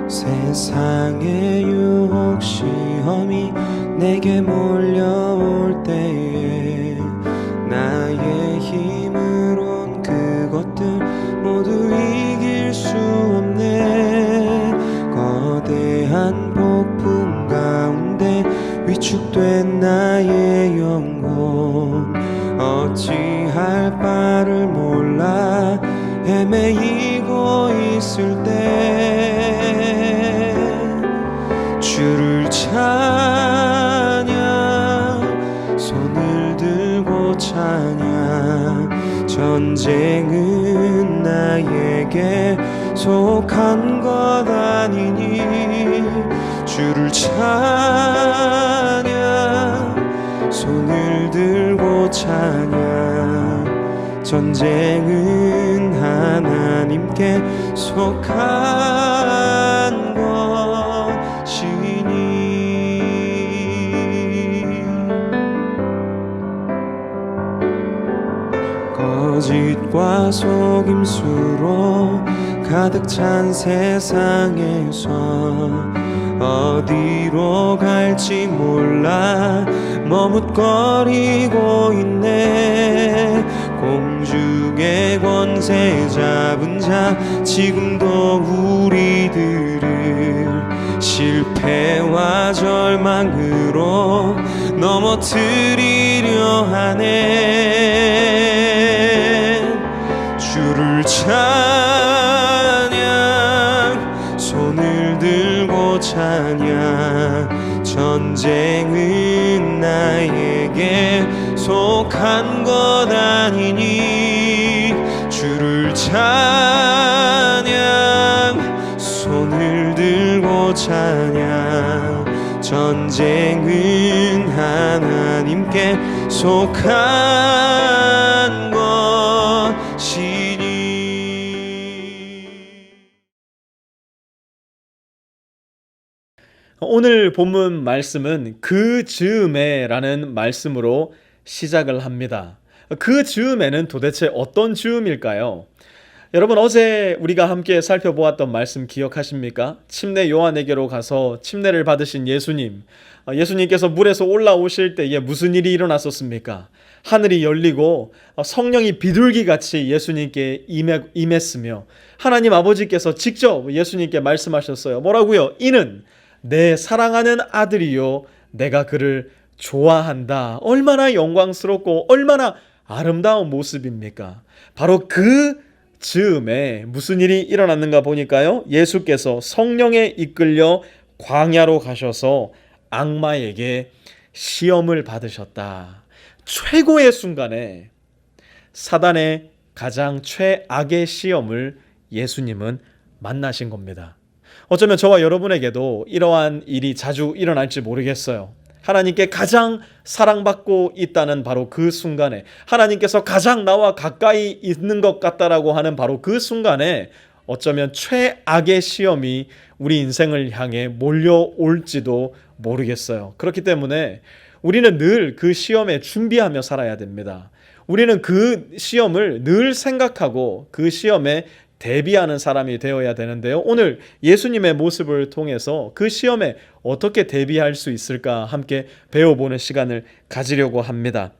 세상의 유혹 시험이 내게 몰려올 때에 나의 힘으론 그것들 모두 이길 수 없네. 거대한 폭풍 가운데 위축된 나의 영혼 어찌할 바를 몰라 헤매이고 있을 때 주를 찬양 손을 들고 찬양 전쟁은 나에게 속한 것 아니니 주를 찬양 손을 들고 찬양 전쟁은 하나님께 속한 것이니. 거짓과 속임수로 가득 찬 세상에서 어디로 갈지 몰라 머뭇거리고 있네. 공중의 권세 잡은 자 지금도 우리들을 실패와 절망으로 넘어뜨리려 하네. 주를 찬양 손을 들고 찬양 전쟁은 나에게 속한 것 아니니 주를 찬양 손을 들고 찬양 전쟁은 하나님께 속한 것이니. 오늘 본문 말씀은 그 즈음에라는 말씀으로 시작을 합니다. 그 즈음에는 도대체 어떤 즈음일까요? 여러분, 어제 우리가 함께 살펴보았던 말씀 기억하십니까? 침례 요한에게로 가서 침례를 받으신 예수님, 예수님께서 물에서 올라오실 때에 무슨 일이 일어났었습니까? 하늘이 열리고 성령이 비둘기같이 예수님께 임했으며 하나님 아버지께서 직접 예수님께 말씀하셨어요. 뭐라고요? 이는 내 사랑하는 아들이요 내가 그를 좋아한다. 얼마나 영광스럽고 얼마나 아름다운 모습입니까? 바로 그 즈음에 무슨 일이 일어났는가 보니까요, 예수께서 성령에 이끌려 광야로 가셔서 악마에게 시험을 받으셨다. 최고의 순간에 사단의 가장 최악의 시험을 예수님은 만나신 겁니다. 어쩌면 저와 여러분에게도 이러한 일이 자주 일어날지 모르겠어요. 하나님께 가장 사랑받고 있다는 바로 그 순간에, 하나님께서 가장 나와 가까이 있는 것 같다라고 하는 바로 그 순간에 어쩌면 최악의 시험이 우리 인생을 향해 몰려올지도 모르겠어요. 그렇기 때문에 우리는 늘 그 시험에 준비하며 살아야 됩니다. 우리는 그 시험을 늘 생각하고 그 시험에 대비하는 사람이 되어야 되는데요. 오늘 예수님의 모습을 통해서 그 시험에 어떻게 대비할 수 있을까 함께 배워보는 시간을 가지려고 합니다.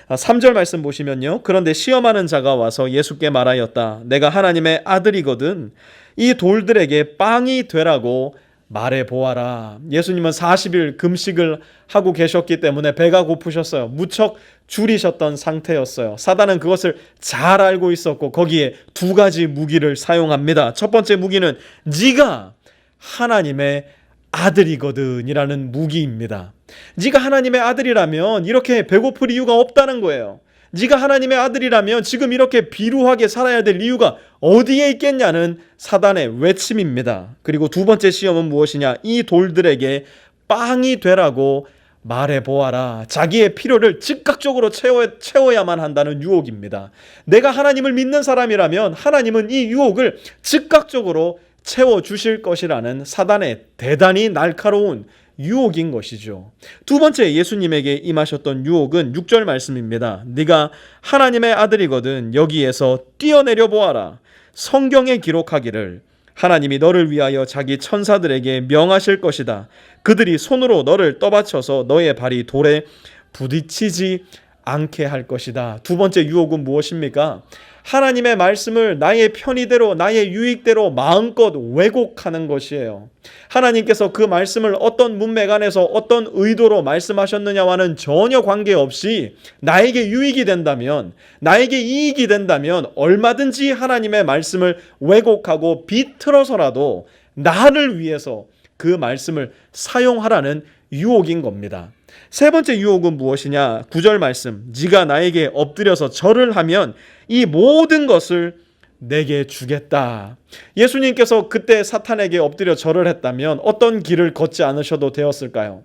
3절 말씀 보시면요. 그런데 시험하는 자가 와서 예수께 말하였다. 내가 하나님의 아들이거든 이 돌들에게 빵이 되라고 말해보아라. 예수님은 40일 금식을 하고 계셨기 때문에 배가 고프셨어요. 무척 줄이셨던 상태였어요. 사단은 그것을 잘 알고 있었고 거기에 두 가지 무기를 사용합니다. 첫 번째 무기는 네가 하나님의 아들이거든 이라는 무기입니다. 네가 하나님의 아들이라면 이렇게 배고플 이유가 없다는 거예요. 네가 하나님의 아들이라면 지금 이렇게 비루하게 살아야 될 이유가 어디에 있겠냐는 사단의 외침입니다. 그리고 두 번째 시험은 무엇이냐? 이 돌들에게 빵이 되라고 말해보아라. 자기의 필요를 즉각적으로 채워야만 한다는 유혹입니다. 내가 하나님을 믿는 사람이라면 하나님은 이 유혹을 즉각적으로 채워주실 것이라는 사단의 대단히 날카로운 유혹인 것이죠. 두 번째 예수님에게 임하셨던 유혹은 6절 말씀입니다. 네가 하나님의 아들이거든 여기에서 뛰어내려 보아라. 성경에 기록하기를 하나님이 너를 위하여 자기 천사들에게 명하실 것이다. 그들이 손으로 너를 떠받쳐서 너의 발이 돌에 부딪히지 않게 할 것이다. 두 번째 유혹은 무엇입니까? 하나님의 말씀을 나의 편의대로 나의 유익대로 마음껏 왜곡하는 것이에요. 하나님께서 그 말씀을 어떤 문맥 안에서 어떤 의도로 말씀하셨느냐와는 전혀 관계없이 나에게 유익이 된다면, 나에게 이익이 된다면 얼마든지 하나님의 말씀을 왜곡하고 비틀어서라도 나를 위해서 그 말씀을 사용하라는 유혹인 겁니다. 세 번째 유혹은 무엇이냐? 9절 말씀, 네가 나에게 엎드려서 절을 하면 이 모든 것을 내게 주겠다. 예수님께서 그때 사탄에게 엎드려 절을 했다면 어떤 길을 걷지 않으셔도 되었을까요?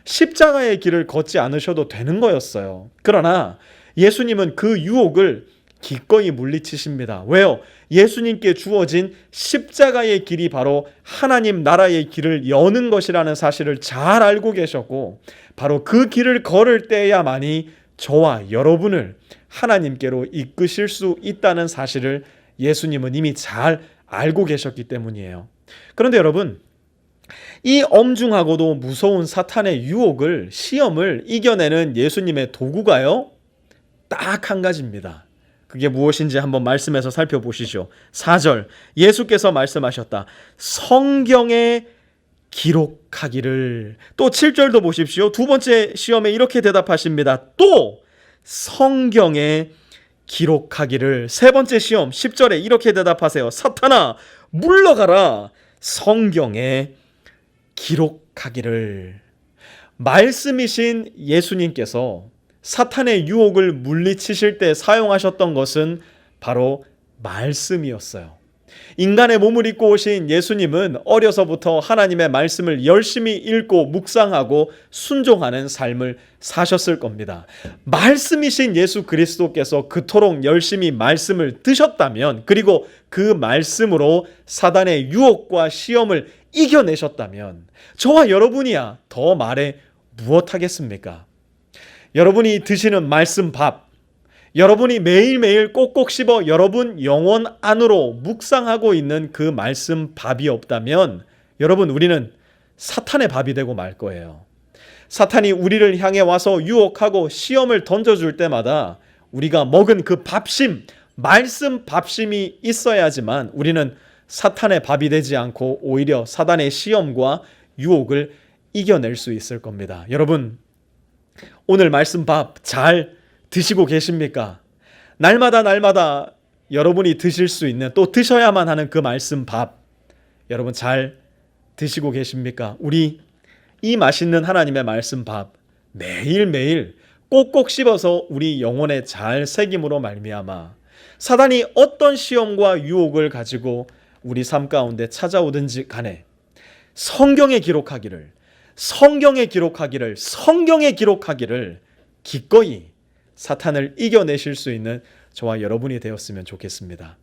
십자가의 길을 걷지 않으셔도 되는 거였어요. 그러나 예수님은 그 유혹을 기꺼이 물리치십니다. 왜요? 예수님께 주어진 십자가의 길이 바로 하나님 나라의 길을 여는 것이라는 사실을 잘 알고 계셨고, 바로 그 길을 걸을 때야만이 저와 여러분을 하나님께로 이끄실 수 있다는 사실을 예수님은 이미 잘 알고 계셨기 때문이에요. 그런데 여러분, 이 엄중하고도 무서운 사탄의 유혹을, 시험을 이겨내는 예수님의 도구가요, 딱 한 가지입니다. 그게 무엇인지 한번 말씀에서 살펴보시죠. 4절, 예수께서 말씀하셨다. 성경에 기록하기를. 또 7절도 보십시오. 두 번째 시험에 이렇게 대답하십니다. 또 성경에 기록하기를. 세 번째 시험 10절에 이렇게 대답하세요. 사탄아 물러가라. 성경에 기록하기를. 말씀이신 예수님께서 사탄의 유혹을 물리치실 때 사용하셨던 것은 바로 말씀이었어요. 인간의 몸을 입고 오신 예수님은 어려서부터 하나님의 말씀을 열심히 읽고 묵상하고 순종하는 삶을 사셨을 겁니다. 말씀이신 예수 그리스도께서 그토록 열심히 말씀을 드셨다면, 그리고 그 말씀으로 사단의 유혹과 시험을 이겨내셨다면 저와 여러분이야 더 말해 무엇하겠습니까? 여러분이 드시는 말씀 밥, 여러분이 매일매일 꼭꼭 씹어 여러분 영혼 안으로 묵상하고 있는 그 말씀 밥이 없다면 여러분, 우리는 사탄의 밥이 되고 말 거예요. 사탄이 우리를 향해 와서 유혹하고 시험을 던져줄 때마다 우리가 먹은 그 밥심, 말씀 밥심이 있어야지만 우리는 사탄의 밥이 되지 않고 오히려 사단의 시험과 유혹을 이겨낼 수 있을 겁니다. 여러분, 오늘 말씀 밥 잘 드시고 계십니까? 날마다 여러분이 드실 수 있는, 또 드셔야만 하는 그 말씀 밥 여러분 잘 드시고 계십니까? 우리 이 맛있는 하나님의 말씀 밥 매일매일 꼭꼭 씹어서 우리 영혼에 잘 새김으로 말미암아 사단이 어떤 시험과 유혹을 가지고 우리 삶 가운데 찾아오든지 간에 성경에 기록하기를 기꺼이 사탄을 이겨내실 수 있는 저와 여러분이 되었으면 좋겠습니다.